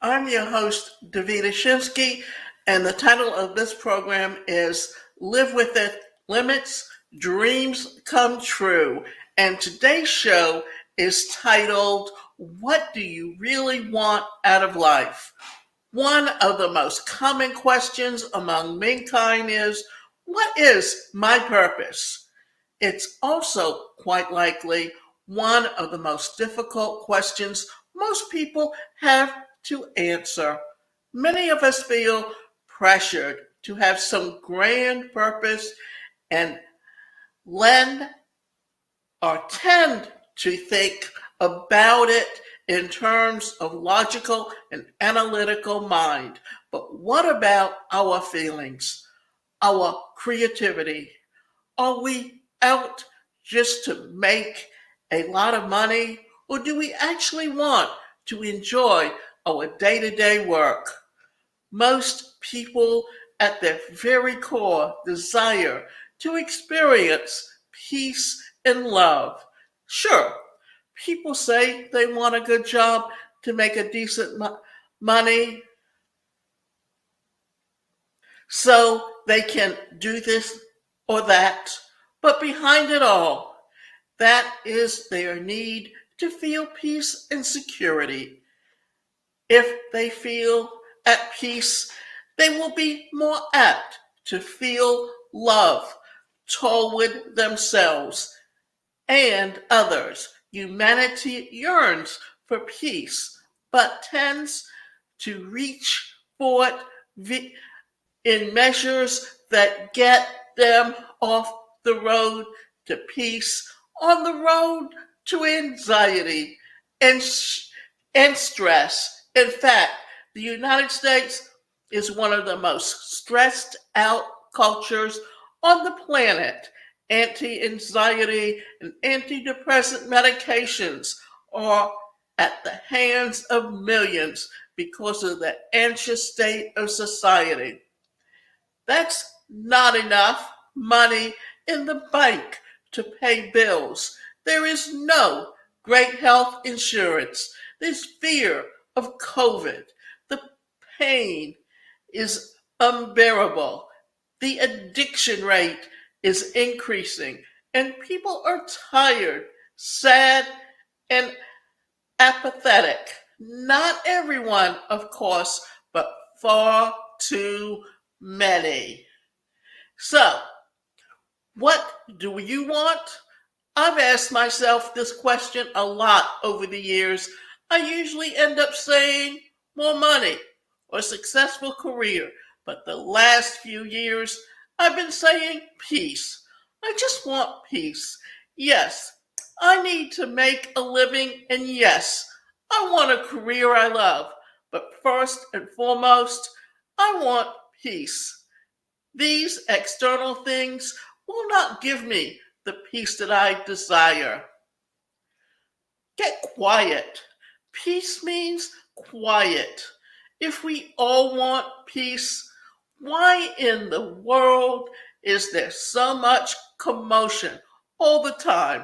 I'm your host, Davida Shinsky, and the title of this program is Live With It, Limits, Dreams Come True. And today's show is titled, What Do You Really Want Out of Life? One of the most common questions among mankind is, what is my purpose? It's also quite likely one of the most difficult questions most people have to answer. Many of us feel pressured to have some grand purpose and lend or tend to think about it in terms of logical and analytical mind. But what about our feelings, our creativity? Are we out just to make a lot of money, or do we actually want to enjoy our day-to-day work? Most people at their very core desire to experience peace and love. Sure, people say they want a good job to make a decent money so they can do this or that. But behind it all, that is their need to feel peace and security. If they feel at peace, they will be more apt to feel love toward themselves and others. Humanity yearns for peace, but tends to reach for it in measures that get them off the road to peace, on the road to anxiety and, and stress. In fact, the United States is one of the most stressed out cultures on the planet. Anti-anxiety and antidepressant medications are at the hands of millions because of the anxious state of society. That's not enough money in the bank to pay bills. There is no great health insurance. There's fear of COVID. The pain is unbearable. The addiction rate is increasing, and people are tired, sad, and apathetic. Not everyone, of course, but far too many. So, what do you want? I've asked myself this question a lot over the years. I usually end up saying more money or a successful career, but the last few years I've been saying peace. I just want peace. Yes, I need to make a living, and yes, I want a career I love, but first and foremost, I want peace. These external things will not give me the peace that I desire. Get quiet. Peace means quiet. If we all want peace, why in the world is there so much commotion all the time?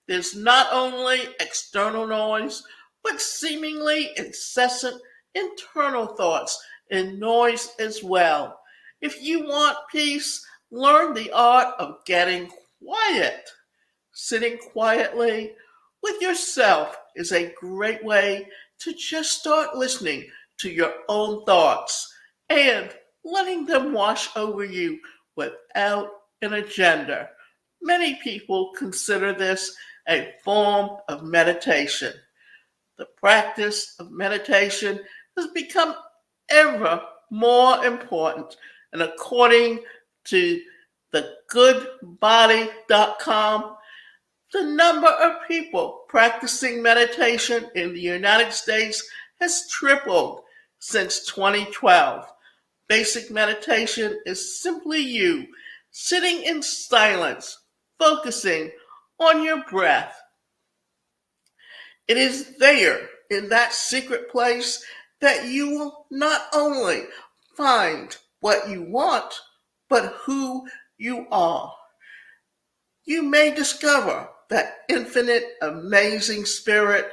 There's not only external noise, but seemingly incessant internal thoughts and noise as well. If you want peace, learn the art of getting quiet. Sitting quietly with yourself is a great way to just start listening to your own thoughts and letting them wash over you without an agenda. Many people consider this a form of meditation. The practice of meditation has become ever more important, and according to the goodbody.com, the number of people practicing meditation in the United States has tripled since 2012. Basic meditation is simply you sitting in silence, focusing on your breath. It is there in that secret place that you will not only find what you want, but who you are. You may discover that infinite, amazing spirit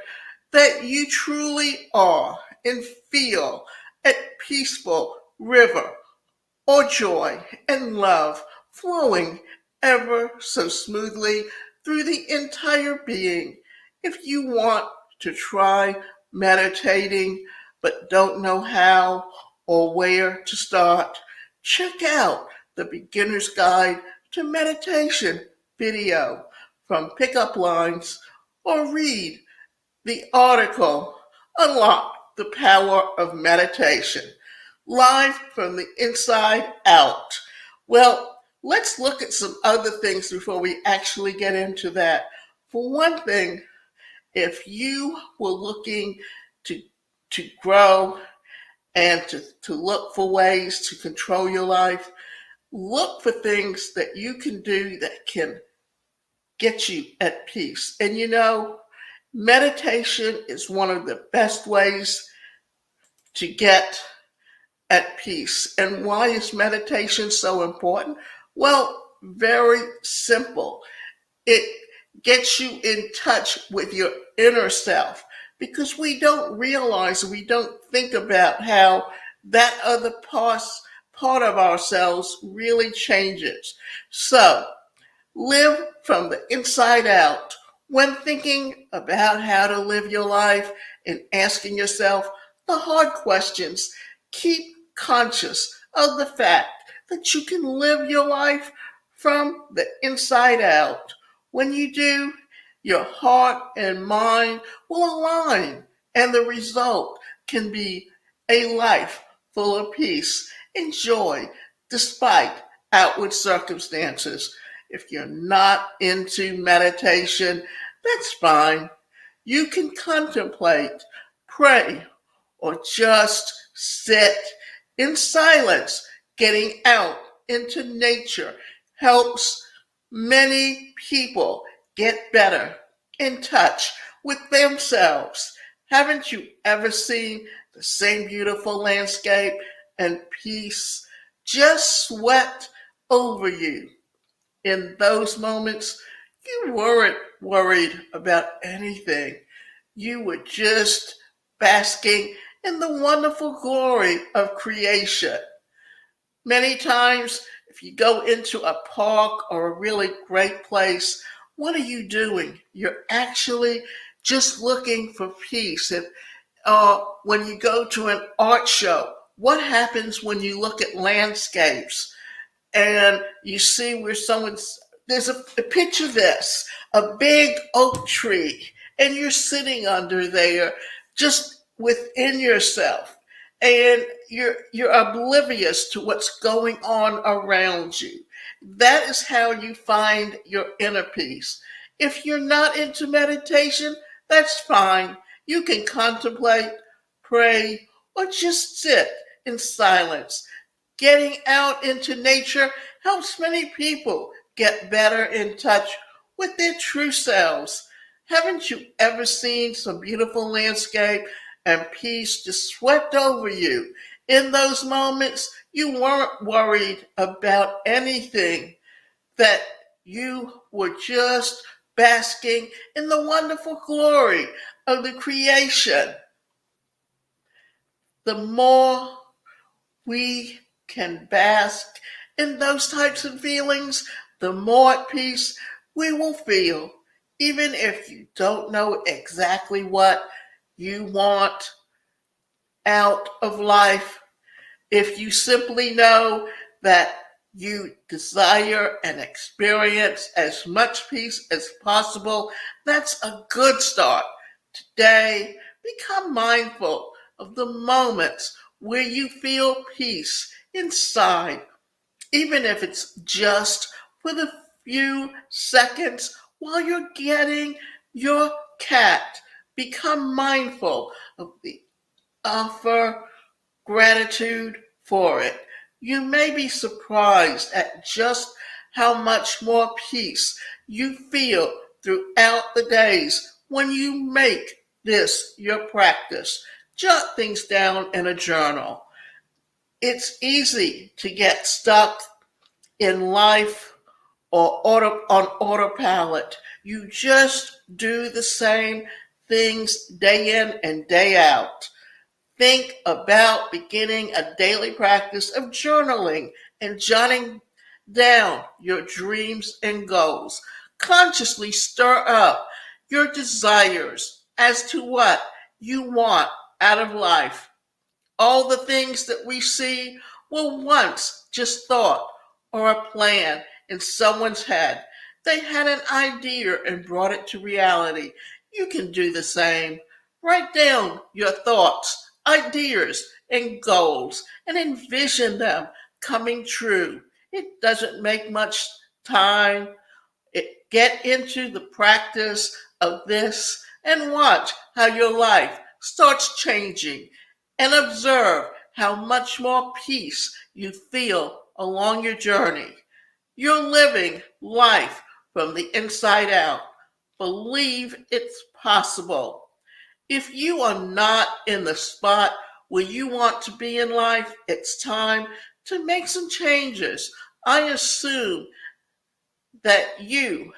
that you truly are. and feel a peaceful river or joy and love flowing ever so smoothly through the entire being. If you want to try meditating but don't know how or where to start, check out the Beginner's Guide to Meditation video from Pickup Lines or read the article Unlock the Power of Meditation, live from the inside out. Well, let's look at some other things before we actually get into that. For one thing, if you were looking to, to grow and to look for ways to control your life, look for things that you can do that can get you at peace. And meditation is one of the best ways to get at peace. And why is meditation so important? Well, very simple. It gets you in touch with your inner self because we don't realize, we don't think about how that other part of ourselves really changes. So, live from the inside out. When thinking about how to live your life and asking yourself the hard questions, keep conscious of the fact that you can live your life from the inside out. When you do, your heart and mind will align, and the result can be a life full of peace and joy despite outward circumstances. If you're not into meditation, that's fine. You can contemplate, pray, or just sit in silence. Getting out into nature helps many people get better in touch with themselves. Haven't you ever seen the same beautiful landscape and peace just swept over you? In those moments, you weren't worried about anything. You were just basking in the wonderful glory of creation. Many times, if you go into a park or a really great place, what are you doing? You're actually just looking for peace. When you go to an art show, what happens when you look at landscapes and you see where there's a picture of this, a big oak tree, and you're sitting under there just within yourself, and you're oblivious to what's going on around you. That is how you find your inner peace. If you're not into meditation, that's fine. You can contemplate, pray, or just sit in silence. Getting out into nature helps many people get better in touch with their true selves. Haven't you ever seen some beautiful landscape and peace just swept over you? In those moments, you weren't worried about anything, that you were just basking in the wonderful glory of the creation. The more we can bask in those types of feelings, the more at peace we will feel. Even if you don't know exactly what you want out of life, if you simply know that you desire and experience as much peace as possible, that's a good start. Today, become mindful of the moments where you feel peace inside, even if it's just for the few seconds while you're getting your cat. Become mindful of the offer gratitude for it. You may be surprised at just how much more peace you feel throughout the days when you make this your practice. Jot things down in a journal. It's easy to get stuck in life or on autopilot. You just do the same things day in and day out. Think about beginning a daily practice of journaling and jotting down your dreams and goals. Consciously stir up your desires as to what you want out of life. All the things that we see were once just thought or a plan in someone's head. They had an idea and brought it to reality. You can do the same. Write down your thoughts, ideas, and goals and envision them coming true. It doesn't make much time. Get into the practice of this and watch how your life starts changing and observe how much more peace you feel along your journey. You're living life from the inside out. Believe it's possible. If you are not in the spot where you want to be in life, it's time to make some changes. I assume that you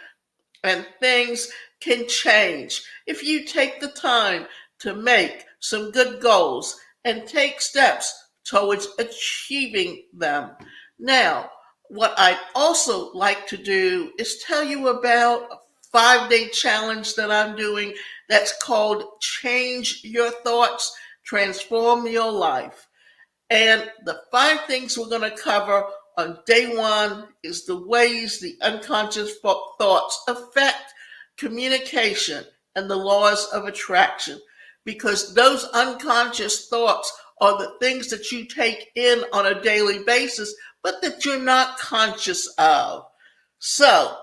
and things can change if you take the time to make some good goals and take steps towards achieving them. Now, what I'd also like to do is tell you about a 5-day challenge that I'm doing that's called Change Your Thoughts, Transform Your Life. And the 5 things we're going to cover on day 1 is the ways the unconscious thoughts affect communication and the laws of attraction. Because those unconscious thoughts are the things that you take in on a daily basis, but that you're not conscious of. So,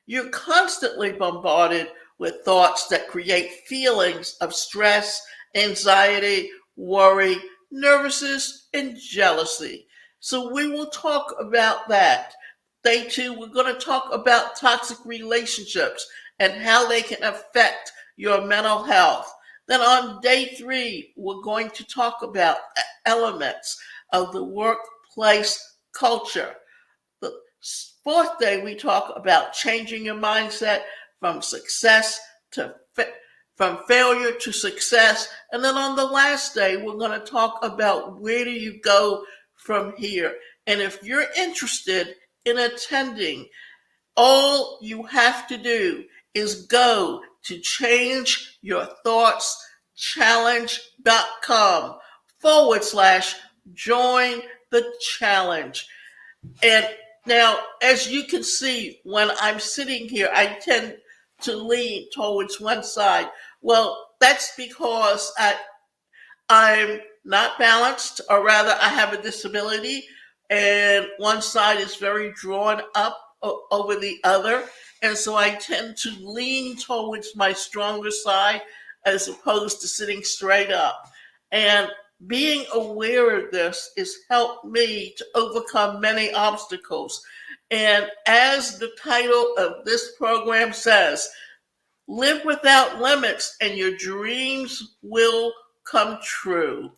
you're constantly bombarded with thoughts that create feelings of stress, anxiety, worry, nervousness, and jealousy. So we will talk about that. Day 2, we're going to talk about toxic relationships and how they can affect your mental health. Then on day 3, we're going to talk about elements of the workplace culture. The 4th day, we talk about changing your mindset from success to from failure to success. And then on the last day, we're going to talk about where do you go from here. And if you're interested in attending, all you have to do is go to changeyourthoughtschallenge.com/join the challenge. And now, as you can see, when I'm sitting here, I tend to lean towards one side. Well, that's because I'm not balanced, or rather, I have a disability, and one side is very drawn up over the other. And so I tend to lean towards my stronger side as opposed to sitting straight up. And being aware of this has helped me to overcome many obstacles. And as the title of this program says, live without limits and your dreams will come true.